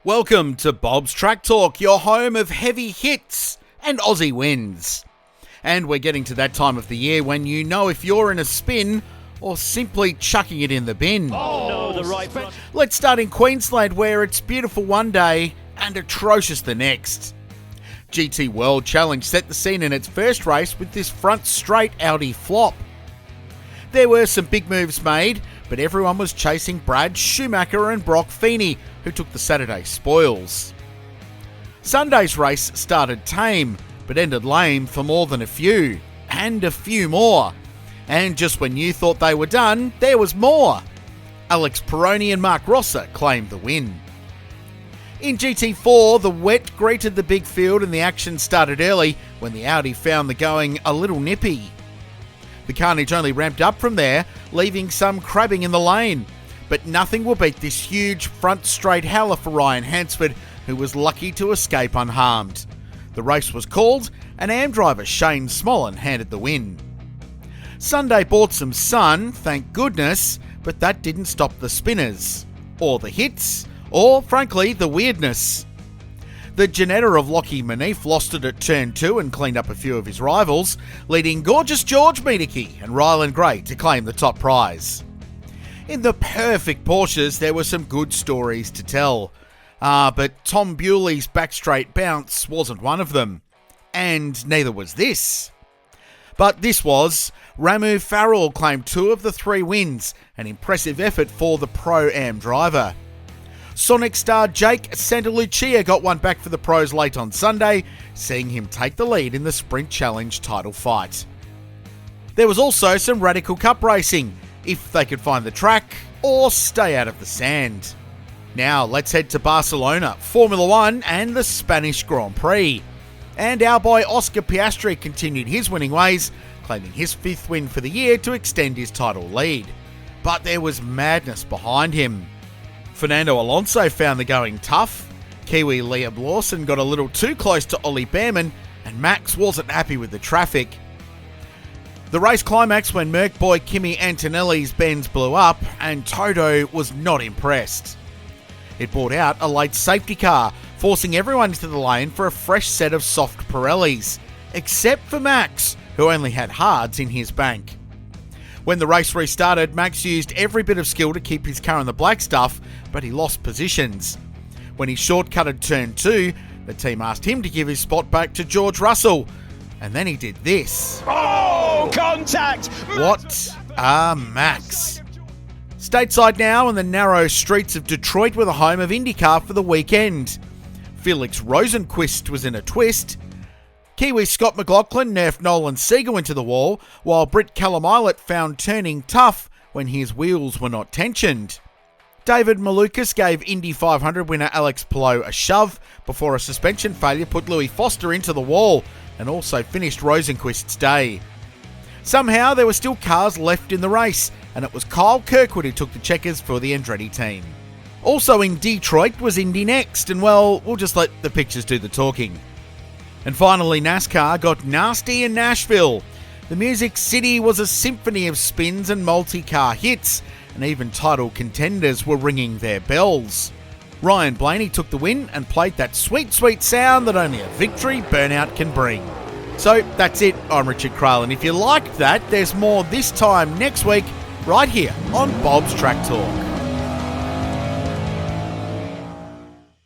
Welcome to Bob's Track Talk, your home of heavy hits and Aussie wins. And we're getting to that time of the year when you know if you're in a spin or simply chucking it in the bin. Let's start in Queensland, where it's beautiful one day and atrocious the next. GT World Challenge set the scene in its first race with this front straight Audi flop. There were some big moves made, but everyone was chasing Brad Schumacher and Brock Feeney, who took the Saturday spoils. Sunday's race started tame, but ended lame for more than a few, and a few more. And just when you thought they were done, there was more. Alex Peroni and Mark Rosser claimed the win. In GT4, the wet greeted the big field and the action started early when the Audi found the going a little nippy. The carnage only ramped up from there, leaving some crabbing in the lane. But nothing will beat this huge front straight howler for Ryan Hansford, who was lucky to escape unharmed. The race was called, and AM driver Shane Smollen handed the win. Sunday brought some sun, thank goodness, but that didn't stop the spinners, or the hits, or, frankly, the weirdness. The Ginetta of Lockie Manif lost it at turn 2 and cleaned up a few of his rivals, leading Gorgeous George Miedeke and Ryland Gray to claim the top prize. In the perfect Porsches, there were some good stories to tell. But Tom Bewley's back straight bounce wasn't one of them. And neither was this. But this was. Ramu Farrell claimed 2 of the 3 wins, an impressive effort for the Pro-Am driver. Sonic star Jake Sandalucia got one back for the pros late on Sunday, seeing him take the lead in the Sprint Challenge title fight. There was also some Radical Cup racing, if they could find the track or stay out of the sand. Now let's head to Barcelona, Formula 1 and the Spanish Grand Prix. And our boy Oscar Piastri continued his winning ways, claiming his 5th win for the year to extend his title lead. But there was madness behind him. Fernando Alonso found the going tough, Kiwi Liam Lawson got a little too close to Ollie Behrman, and Max wasn't happy with the traffic. The race climaxed when Merc boy Kimi Antonelli's Benz blew up, and Toto was not impressed. It brought out a late safety car, forcing everyone into the lane for a fresh set of soft Pirellis, except for Max, who only had hards in his bank. When the race restarted, Max used every bit of skill to keep his car in the black stuff, but he lost positions. When he shortcutted turn 2, the team asked him to give his spot back to George Russell, and then he did this. Oh, contact! What a Max. Stateside now, in the narrow streets of Detroit were the home of IndyCar for the weekend. Felix Rosenqvist was in a twist. Kiwi Scott McLaughlin nerfed Nolan Siegel into the wall, while Britt Callum-Ilott found turning tough when his wheels were not tensioned. David Malukas gave Indy 500 winner Alex Palou a shove before a suspension failure put Louis Foster into the wall and also finished Rosenqvist's day. Somehow there were still cars left in the race, and it was Kyle Kirkwood who took the checkers for the Andretti team. Also in Detroit was Indy Next, and well, we'll just let the pictures do the talking. And finally, NASCAR got nasty in Nashville. The Music City was a symphony of spins and multi-car hits, and even title contenders were ringing their bells. Ryan Blaney took the win and played that sweet, sweet sound that only a victory burnout can bring. So that's it, I'm Richard Craill, and if you liked that, there's more this time next week, right here on Bob's Track Talk.